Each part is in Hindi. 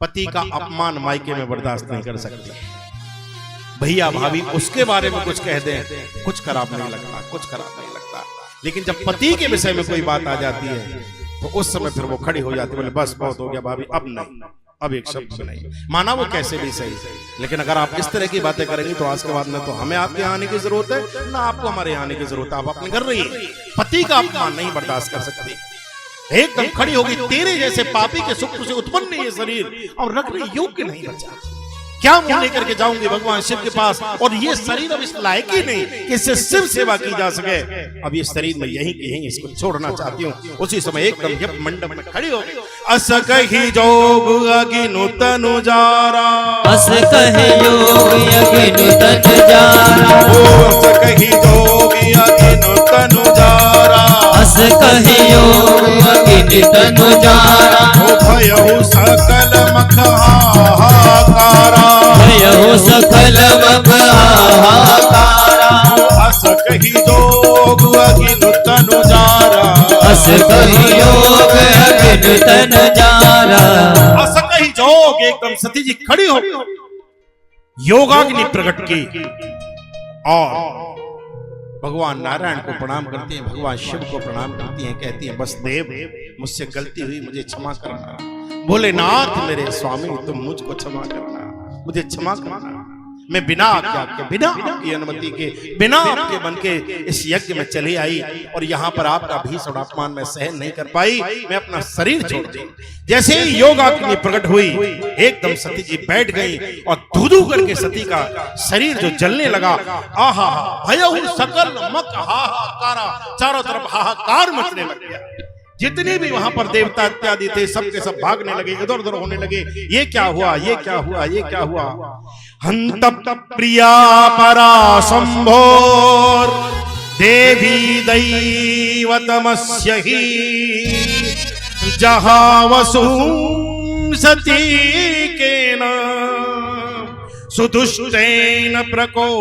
पति का अपमान मायके में बर्दाश्त नहीं कर सकती। भैया भाभी उसके बारे में कुछ कह दें, कुछ खराब नहीं लगता, कुछ खराब नहीं लगता। लेकिन जब पति के विषय में कोई बात आ जाती है तो उस समय फिर वो खड़ी हो जाती है, बोले बस बहुत हो गया भाभी, अब नहीं, अब एक शब्द नहीं। माना वो कैसे भी सही, लेकिन अगर आप इस तरह की बातें करेंगी तो आज के बाद में तो हमें आपके यहाँ आने की जरूरत है ना आपको हमारे यहाँ आने की जरूरत है। आप अपने घर रहिए, पति का अपमान नहीं बर्दाश्त कर सकती। एकदम खड़ी होगी, तेरे जैसे पापी के सुख से उत्पन्न ये शरीर और रखने योग्य नहीं बचा, क्या मुंह लेकर के जाऊंगी भगवान शिव के पास, और ये शरीर अब इस लायक ही नहीं कि इससे शिव सेवा की जा सके। अब ये शरीर में यहीं के यहीं इसको छोड़ना चाहती हूँ। उसी समय एकदम यप मंडप में खड़ी हो गई। अस कही जोग अगिनु तनु जारा, अस कहे योग अगिनु तनु जारा, अस कही जोग अगिनु तनु जारा, अस कहे योग अगिनु तनु जारा, भयहु सकल मख हाहाकारा, भयहु सकल मख हाहाकारा, अस कही जोग अगिनु तनु जारा, अस कही योग अगिनु तनु जारा। अस कही जोग, एकदम सती जी खड़ी हो योगाग्नि प्रकट की और भगवान नारायण को प्रणाम करती हैं, भगवान शिव को प्रणाम करती हैं, कहती हैं बस देव मुझसे गलती हुई, मुझे क्षमा करना। भोलेनाथ मेरे स्वामी तुम मुझको क्षमा करना, मुझे क्षमा करना। मैं बिना आज्ञा के, बिना आपकी अनुमति के, बिना आपके मन के इस यज्ञ में चली आई और यहाँ पर आपका भीषण अपमान मैं सहन नहीं कर पाई, मैं अपना शरीर छोड़ दी। जैसे ही योगाग्नि प्रकट हुई एकदम सती जी बैठ गई और धू-धू करके सती का शरीर जो जलने लगा। आहा भयहु सकल मख हाहाकारा, चारों तरफ हाहाकार मचने लग गया। जितने भी वहां पर देवता इत्यादि थे सबके सब भागने लगे, इधर उधर होने लगे। ये क्या हुआ, ये क्या हुआ, ये क्या हुआ। हंत प्रिया परा संभोर देवी दैवतमस्य ही, जहां वसु सती केन सुदुष्टेन प्रकोपिता।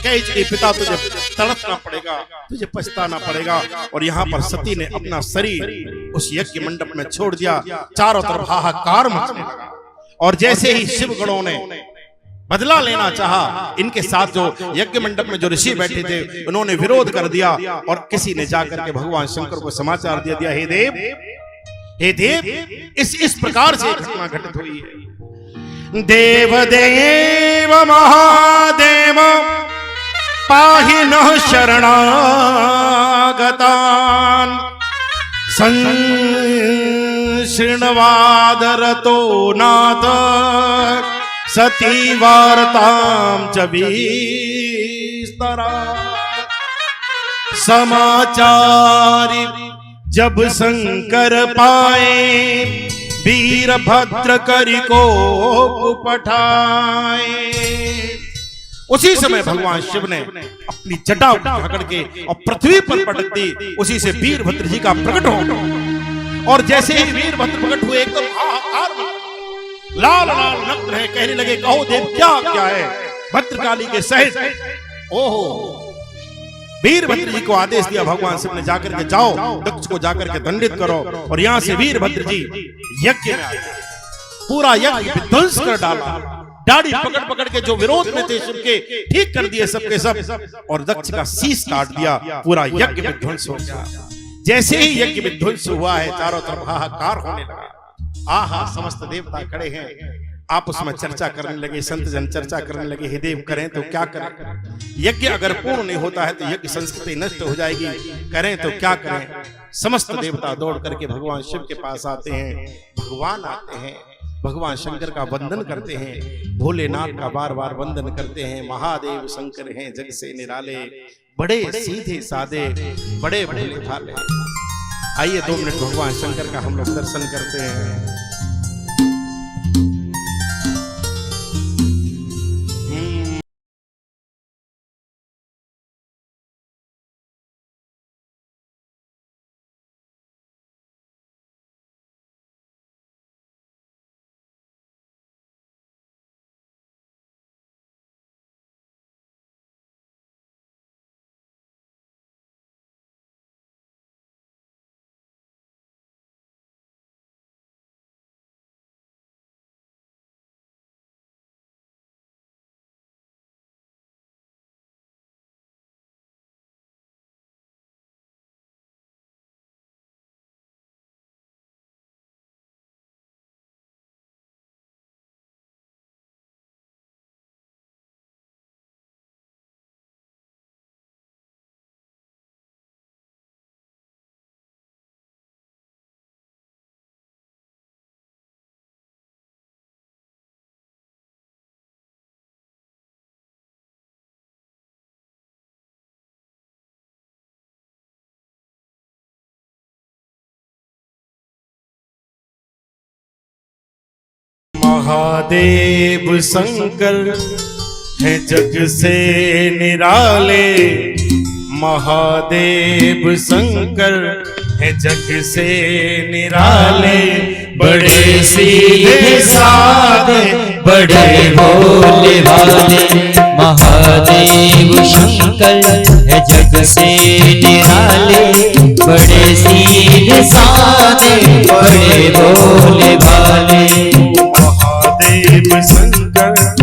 कहे पिता तुझे तड़पना पड़ेगा, तुझे पछताना पड़ेगा। और यहाँ पर सती ने अपना शरीर उस यज्ञ मंडप में छोड़ दिया, चारों तरफ हाहाकार मचने लगा। और जैसे ही शिव गणों ने बदला लेना चाहा, इनके साथ जो यज्ञ मंडप में जो ऋषि बैठे थे उन्होंने विरोध कर दिया और किसी ने जाकर के भगवान शंकर को समाचार दे दिया, हे देव, हे देव, इस प्रकार से घटना घटित हुई है। देव देव महादेव पाहि नः शरणागतान्, शृण्वादरतो नाथ सती वार्तां च विस्तरा। समाचार जब शंकर पाए, वीरभद्र करि को पठाए। उसी समय भगवान शिव ने अपनी जटा पकड़ के और पृथ्वी पर पटक दी। उसी से वीरभद्र जी का प्रकट हो, और जैसे ही वीरभद्र प्रकट हुए एकदम हाहाकार, लाल लाल नक्र है, कहने लगे कहो देव क्या क्या है। भद्रकाली के सहित ओहो वीरभद्र जी को आदेश दिया भगवान शिव ने, जाकर के जाओ दक्ष को जाकर के दंडित करो। और यहां से वीरभद्र जी यज्ञ में आ गए, पूरा यज्ञ विध्वंस कर डाला। दाढ़ी पकड़ पकड़ के जो विरोध में थे शिव के ठीक कर दिए सबके सब, और दक्ष का शीश काट दिया। पूरा यज्ञ विध्वंस हो गया। जैसे ही यज्ञ विध्वंस हुआ है चारों तरफ हाहाकार होने लगा। आहा समस्त देवता खड़े हैं, आपस में चर्चा करने लगे, संत जन चर्चा करने लगे, हे देव करें तो क्या करें। यज्ञ अगर पूर्ण नहीं होता है तो यज्ञ संस्कृति नष्ट हो जाएगी, करें तो क्या करें। समस्त देवता दौड़ करके भगवान शिव के पास आते हैं। भगवान आते हैं, भगवान शंकर का वंदन करते हैं, भोलेनाथ का बार बार वंदन करते हैं। महादेव शंकर हैं जग से निराले, बड़े सीधे सादे, बड़े भोले भाले। आइए 2 मिनट भगवान शंकर का हम लोग दर्शन करते हैं। महादेव शंकर है जग से निराले, महादेव शंकर है जग से निराले, बड़े सीधे साधे बड़े भोले भाले, महादेव शंकर है जग से निराले, बड़े सीधे साधे बड़े भोले भाले।